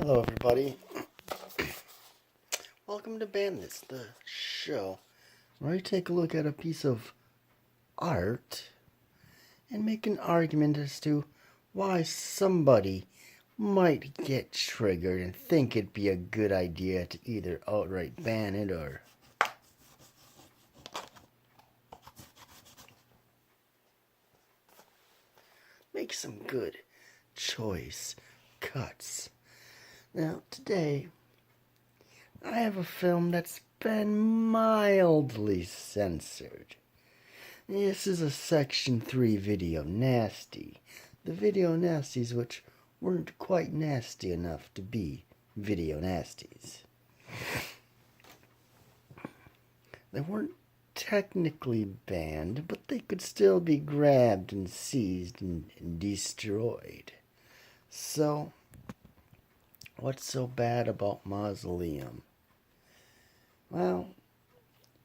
Hello, everybody. Welcome to Bandits, the show where I take a look at a piece of art and make an argument as to why somebody might get triggered and think it'd be a good idea to either outright ban it or make some good choice cuts. Now, today, I have a film that's been mildly censored. This is a Section 3 video nasty. The video nasties which weren't quite nasty enough to be video nasties. They weren't technically banned, but they could still be grabbed and seized and destroyed. So, what's so bad about Mausoleum? Well,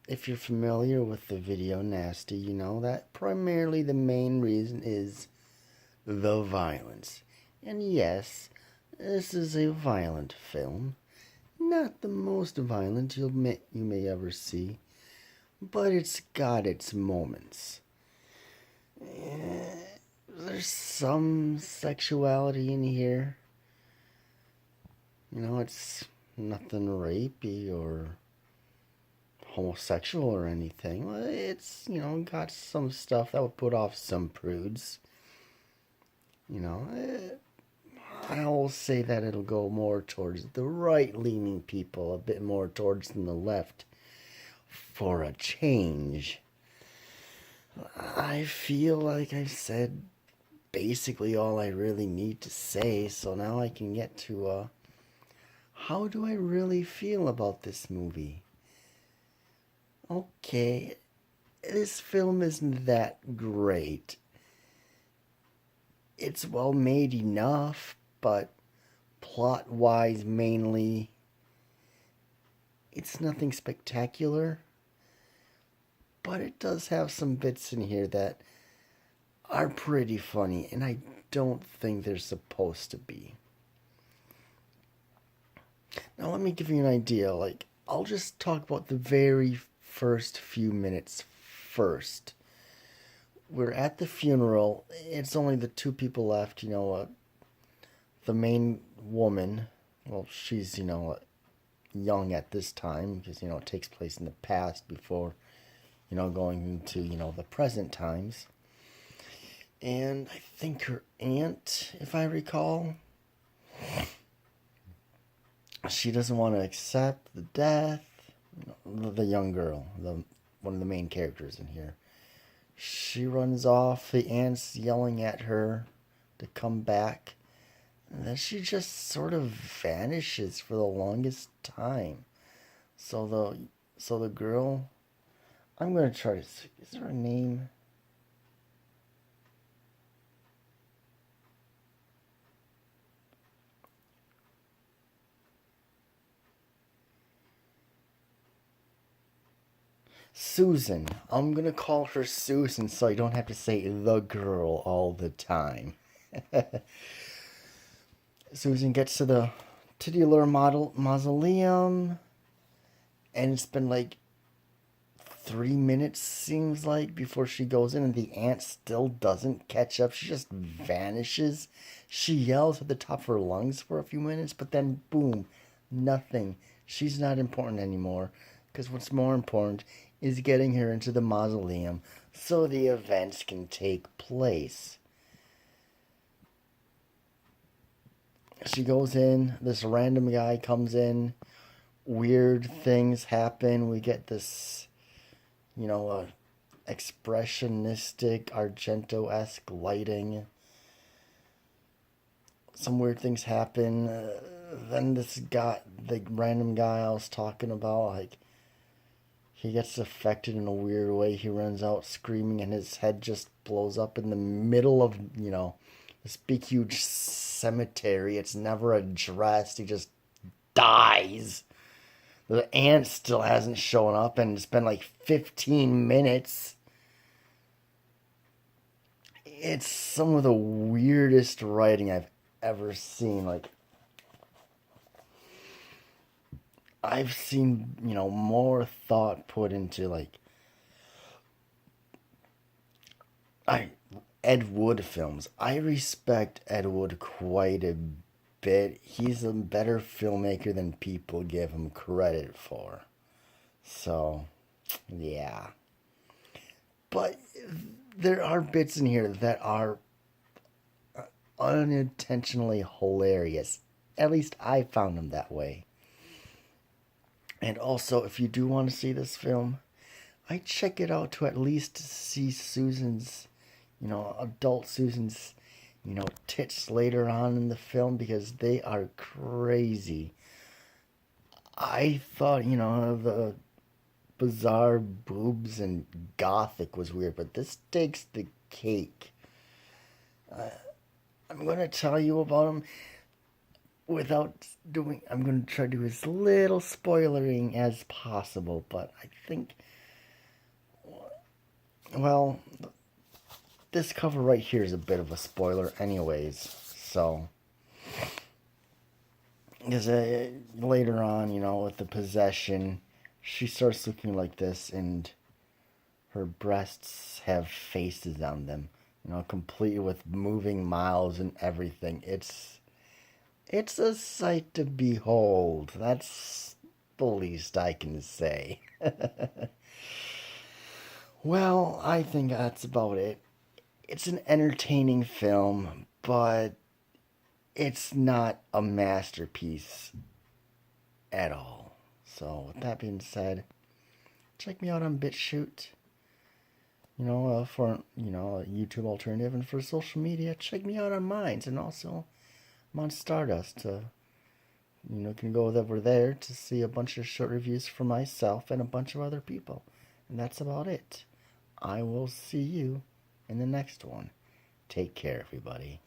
if you're familiar with the video nasty, you know that primarily the main reason is the violence. And yes, this is a violent film. Not the most violent you may ever see, but it's got its moments. There's some sexuality in here. You know, it's nothing rapey or homosexual or anything. It's, got some stuff that would put off some prudes. I will say that it'll go more towards the right-leaning people, a bit more towards the left, for a change. I feel like I've said basically all I really need to say, so now I can get to, how do I really feel about this movie? Okay, this film isn't that great. It's well made enough, but plot-wise mainly, it's nothing spectacular. But it does have some bits in here that are pretty funny, and I don't think they're supposed to be. Now let me give you an idea. I'll just talk about the very first few minutes first. We're at the funeral. It's only the two people left. The main woman. Well, she's, young at this time because, it takes place in the past before, going into, the present times. And I think her aunt, if I recall, she doesn't want to accept the death. The young girl, one of the main characters in here. She runs off. The aunt's yelling at her to come back. And then she just sort of vanishes for the longest time. So the girl, I'm going to try to see, is there a name? Susan. I'm going to call her Susan so I don't have to say the girl all the time. Susan gets to the titular mausoleum, and it's been 3 minutes, seems like, before she goes in, and the aunt still doesn't catch up. She just vanishes. She yells at the top of her lungs for a few minutes, but then, boom, nothing. She's not important anymore, because what's more important is getting her into the mausoleum so the events can take place. She goes in, this random guy comes in, weird things happen, we get this, expressionistic, Argento-esque lighting. Some weird things happen, then this guy, the random guy I was talking about, he gets affected in a weird way. He runs out screaming and his head just blows up in the middle of, this big huge cemetery. It's never addressed. He just dies. The aunt still hasn't shown up and it's been 15 minutes. It's some of the weirdest writing I've ever seen. I've seen, more thought put into like I Ed Wood films. I respect Ed Wood quite a bit. He's a better filmmaker than people give him credit for. So, yeah. But there are bits in here that are unintentionally hilarious. At least I found them that way. And also, if you do want to see this film, I check it out to at least see Susan's, adult Susan's, tits later on in the film because they are crazy. I thought, the bizarre boobs and gothic was weird, but this takes the cake. I'm going to tell you about them without doing. I'm going to try to do as little spoilering as possible, but I think, well, this cover right here is a bit of a spoiler, anyways. So, because later on, with the possession, she starts looking like this, and her breasts have faces on them, complete with moving mouths and everything. It's a sight to behold. That's the least I can say. Well, I think that's about it. It's an entertaining film, but it's not a masterpiece at all. So, with that being said, check me out on BitChute. For a YouTube alternative, and for social media, check me out on Minds, and also I'm on Stardust. Can go over there to see a bunch of short reviews for myself and a bunch of other people, and that's about it. I will see you in the next one. Take care, everybody.